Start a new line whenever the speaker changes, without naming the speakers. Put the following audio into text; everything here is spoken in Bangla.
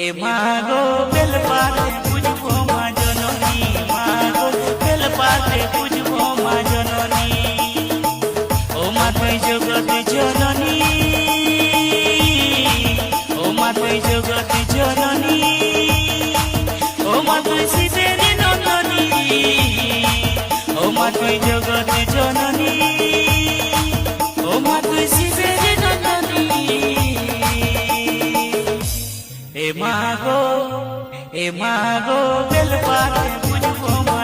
এ মাগো বেল পাতে বুঝবো মা জননী, মাগো বেল পাতে বুঝবো মা জননী। ও মা তুই জগৎ জননী, ও মা তুই জগৎ জননী, ও মা তুই শিবের নন্দনী, ও মা তুই জগৎ জননী, ও মা তুই শিবের নন্দনী। এ মাগো বেল পাতে বুঝবো মা